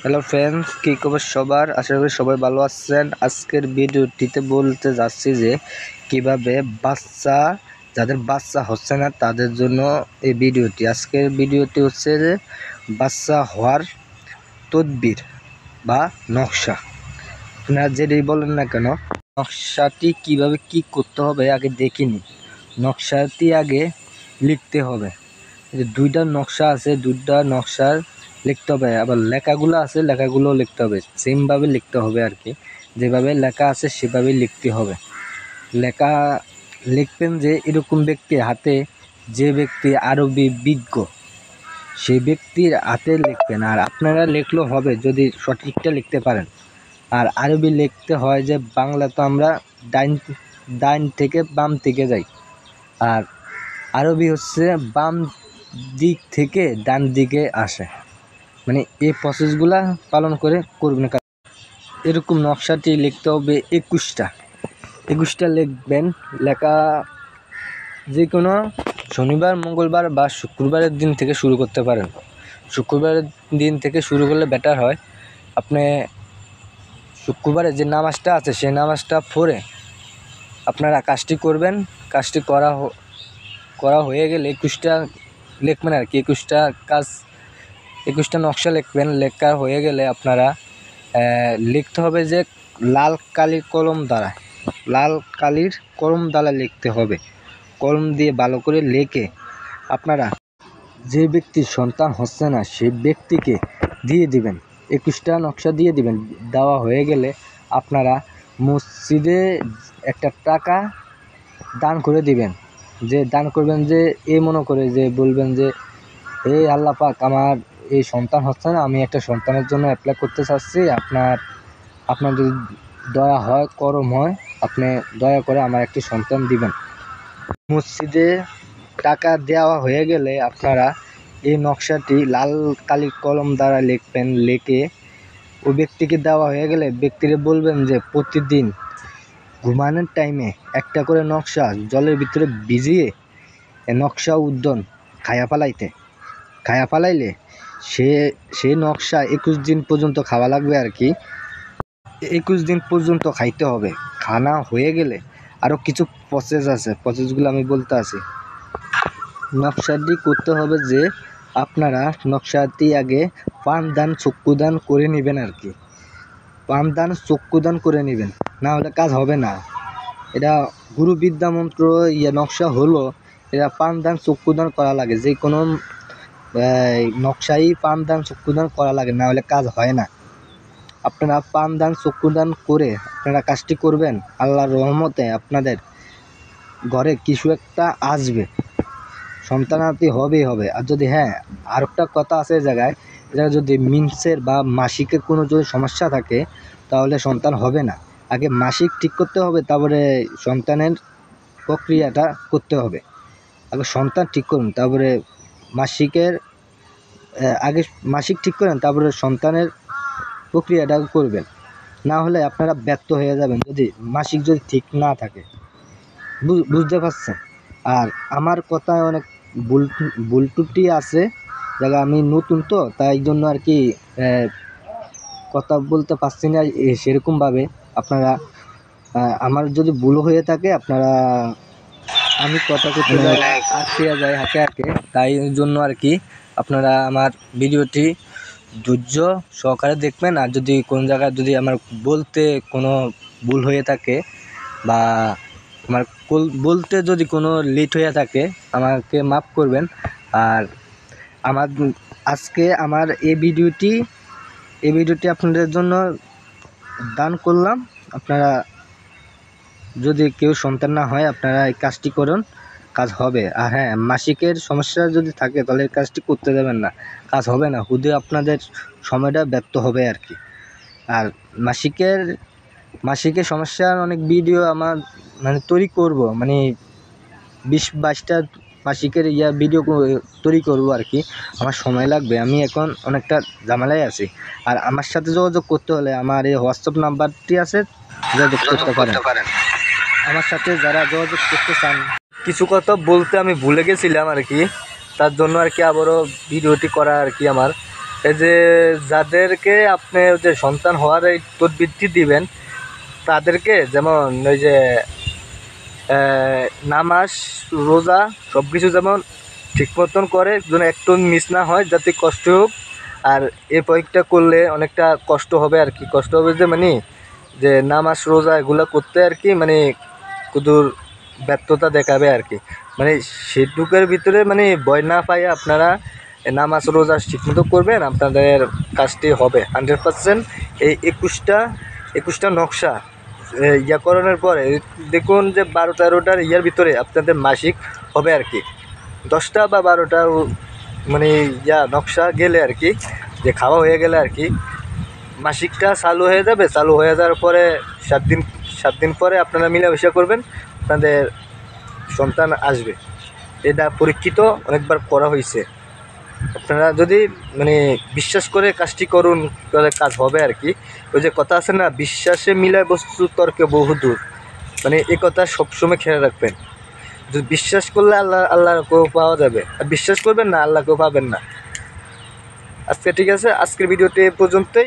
Hello friends, কী খবর সবার? আশা করি সবাই ভালো আছেন। আজকের ভিডিওটিতে বলতে যাচ্ছি যে কিভাবে যাদের বাচ্চা হচ্ছে না তাদের জন্য এই ভিডিওটি। আজকের ভিডিওটি হচ্ছে যে বাচ্চা হওয়ার তদবির বা নকশা, আপনারা যেটাই বলেন না কেন, নকশাটি কিভাবে কি করতে হবে আগে দেখিনি। নকশাটি আগে লিখতে হবে। দুইটা নকশা আছে, দুইটা নকশার লিখতে হবে, আবার লেখাগুলো আছে, লেখাগুলো লিখতে হবে। সেমভাবে লিখতে হবে আর কি, যেভাবে লেখা আছে সেভাবেই লিখতে হবে। লেখা লিখবেন যে এরকম ব্যক্তি হাতে, যে ব্যক্তি আরবি বিজ্ঞ সেই ব্যক্তির হাতে লিখবেন। আর আপনারা লিখলেও হবে যদি সঠিকটা লিখতে পারেন। আর আরবি লিখতে হয় যে বাংলা তো আমরা ডাইন থেকে বাম দিকে যাই, আর আরবি হচ্ছে বাম দিক থেকে ডান দিকে আসে। মানে এই প্রসেসগুলা পালন করে করবেন। এরকম নকশাটি লিখতে হবে 21টা লিখবেন। লেখা যে কোনো শনিবার, মঙ্গলবার বা শুক্রবারের দিন থেকে শুরু করতে পারেন। শুক্রবারের দিন থেকে শুরু করলে বেটার হয়। আপনি শুক্রবারে যে নামাজটা আছে সেই নামাজটা পড়ে আপনারা কাজটি করবেন। কাজটি করা হয়ে গেলে 21টা লিখবেন আর কি। 21টা নকশা লিখবেন। লেখা হয়ে গেলে আপনারা লিখতে হবে যে লাল কালির কলম দ্বারা লিখতে হবে। কলম দিয়ে ভালো করে লিখে আপনারা যে ব্যক্তির সন্তান হচ্ছে না সেই ব্যক্তিকে দিয়ে দিবেন। 21টা নকশা দিয়ে দিবেন। দেওয়া হয়ে গেলে আপনারা মসজিদে একটা টাকা দান করে দিবেন। যে দান করবেন, যে মনে করে যে বলবেন যে এই আল্লাহ পাক, আমার এই সন্তান হচ্ছে না, আমি একটা সন্তানের জন্য অ্যাপ্লাই করতে চাচ্ছি, আপনার যদি দয়া হয়, করম হয়, আপনি দয়া করে আমার একটি সন্তান দিবেন। মসজিদে টাকা দেওয়া হয়ে গেলে আপনারা এই নকশাটি লাল কালির কলম দ্বারা লিখবেন। লিখে ওই ব্যক্তিকে দেওয়া হয়ে গেলে ব্যক্তিকে বলবেন যে প্রতিদিন ঘুমানোর টাইমে একটা করে নকশা জলের ভিতরে ভিজিয়ে নকশা উদ্যান খায়া ফালাইলে সে নকশা 21 দিন পর্যন্ত খাওয়া লাগবে আর কি। 21 দিন পর্যন্ত খাইতে হবে। খানা হয়ে গেলে আরও কিছু প্রসেস আছে, প্রসেসগুলো আমি বলতে আছি। নকশাটি করতে হবে যে আপনারা নকশাটি আগে পান দান চক্ষুদান করে নেবেন আর কি। পান দান চক্ষুদান করে নেবেন, না হলে কাজ হবে না। এটা গুরু বিদ্যা মন্ত্র নকশা হলো, এটা পান দান চক্ষুদান করা লাগে। যে কোনো নকশাই পান দান চক্ষুদান করা লাগে, না হলে কাজ হয় না। আপনারা পান দান চক্ষুদান করে আপনারা কাজটি করবেন। আল্লাহর রহমতে আপনাদের ঘরে কিছু একটা আসবে, সন্তানাদি হবে। আর যদি আর একটা কথা আছে জায়গায়, এটা যদি মিন্সের বা মাসিকের কোনো যদি সমস্যা থাকে তাহলে সন্তান হবে না। আগে মাসিক ঠিক করতে হবে, তারপরে সন্তানের প্রক্রিয়াটা করতে হবে। আগে সন্তান ঠিক করুন, তারপরে আগে মাসিক ঠিক করেন, তারপরে সন্তানের প্রক্রিয়াটা করবেন। না হলে আপনারা ব্যর্থ হয়ে যাবেন যদি মাসিক যদি ঠিক না থাকে। বুঝতে পারছেন? আর আমার কথায় অনেক ভুল ত্রুটি আছে, জায়গা আমি নতুন তো তাই জন্য আর কি কথা বলতে পারছি না সেরকমভাবে। আপনারা আমার যদি ভুল হয়ে থাকে, আপনারা আমি কথা করতে আটকে যায় হাতে তাই জন্য আর কি। আপনারা আমার ভিডিওটি ধৈর্য সহকারে দেখবেন। আর যদি কোনো জায়গায় যদি আমার বলতে কোনো ভুল হয়ে থাকে বা আমার বলতে যদি কোনো লেট হয়ে থাকে, আমাকে মাফ করবেন। আর আজকে আমার এই ভিডিওটি আপনাদের জন্য দান করলাম। আপনারা যদি কেউ সন্তান না হয়, আপনারা এই কাজটি করুন, কাজ হবে। আর মাসিকের সমস্যা যদি থাকে তাহলে এই কাজটি করতে দেবেন না, কাজ হবে না। হুদে আপনাদের সময়টা ব্যর্থ হবে আর কি। আর মাসিকের সমস্যার অনেক ভিডিও আমার তৈরি করব, 20-22টা মাসিকের ভিডিও তৈরি করব আর কি। আমার সময় লাগবে, আমি এখন অনেকটা ঝামেলায় আছি। আর আমার সাথে যোগাযোগ করতে হলে আমার এই হোয়াটসঅ্যাপ নাম্বারটি আছে, যোগাযোগ করতে পারেন। আমার সাথে যারা যোগাযোগ করতে চান, কিছু কথা বলতে আমি ভুলে গেছিলাম আর কি, তার জন্য আর কি আবারও ভিডিওটি করা আর কি আমার। এই যে যাদেরকে আপনি যে সন্তান হওয়ার এই তদবিরটি দিবেন তাদেরকে যেমন ওই যে নামাজ রোজা সব কিছু যেমন ঠিক মতন করে যেন একটু মিস না হয়, যাতে কষ্ট হোক। আর এই প্রয়োগটা করলে অনেকটা কষ্ট হবে আর কি, কষ্ট হবে যে মানে যে নামাজ রোজা এগুলো করতে আর কি মানে কুদুর ব্যর্থতা দেখাবে আর কি। মানে সেটুকের ভিতরে মানে ভয় না পাই আপনারা নামাজ রোজা ঠিকমতো করবেন, আপনাদের কাজটি হবে 100%। এই 21টা নকশা ইয়া করানোর পরে দেখুন যে 12-13টার ইয়ার ভিতরে আপনাদের মাসিক হবে আর কি। 10টা বা 12টা মানে ইয়া নকশা গেলে আর কি, যে খাওয়া হয়ে গেলে আর কি মাসিকটা চালু হয়ে যাবে। চালু হয়ে যাওয়ার পরে 7 দিন পরে আপনারা মিলামেশা করবেন, আপনাদের সন্তান আসবে। এটা পরীক্ষিত, অনেকবার করা হয়েছে। আপনারা যদি মানে বিশ্বাস করে কাজটি করুন তাহলে কাজ হবে আর কি। ওই যে কথা আছে না, বিশ্বাসে মিলায় বস্তু তর্কে বহুদূর, মানে এই কথা সবসময় খেয়াল রাখবেন। যদি বিশ্বাস করলে আল্লাহকেও পাওয়া যাবে, আর বিশ্বাস করবেন না আল্লাহকেও পাবেন না। আজকে ঠিক আছে, আজকের ভিডিওটি এ পর্যন্তই।